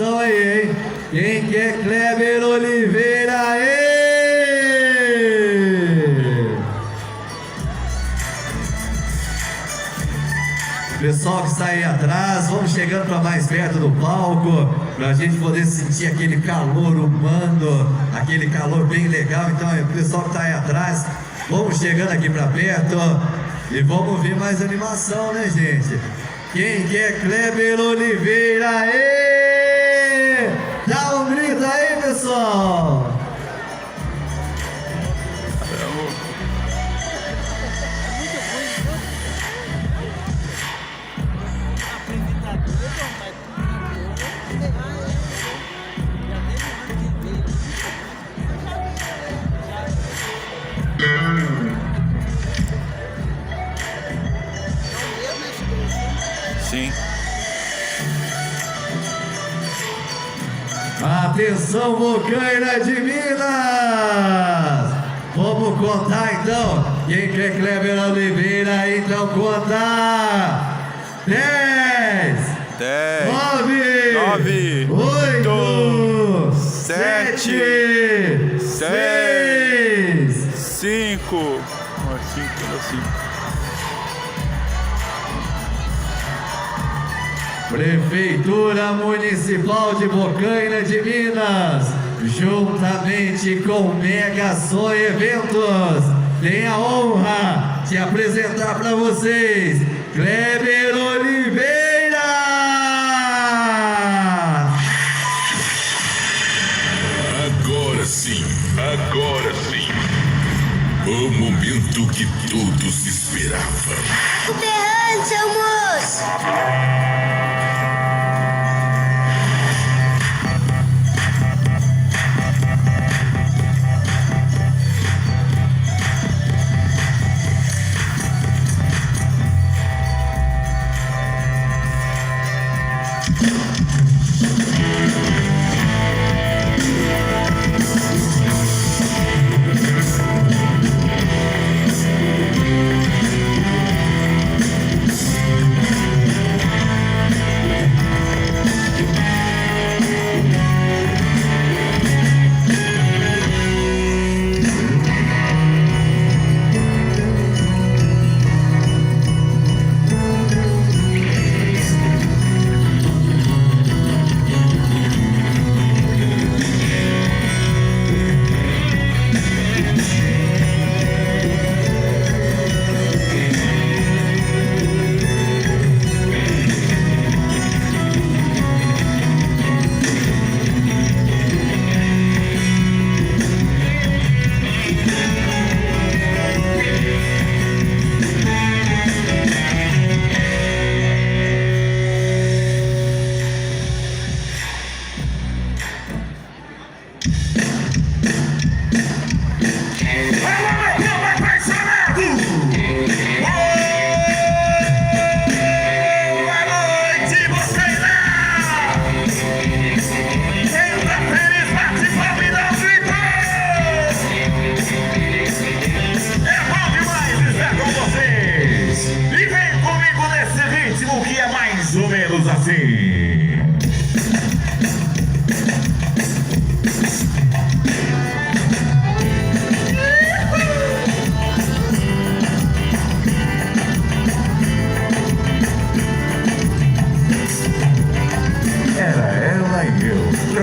animação aí, hein? Quem que é Kleber Oliveira aí? Pessoal que está aí atrás, vamos chegando para mais perto do palco, para a gente poder sentir aquele calor humano, aquele calor bem legal. Então, pessoal que está aí atrás, vamos chegando aqui para perto e vamos ver mais animação, né, gente? Quem que é Kleber Oliveira aí? Dá um grito aí, pessoal! Sim. Atenção, Bocaina de Minas! Vamos contar então. Quem quer Kleber Oliveira, então conta. 10, 9, 8, 7, 6, 5. Prefeitura Municipal de Bocaina de Minas, juntamente com Mega Som Eventos, tem a honra de apresentar para vocês Kleber Oliveira.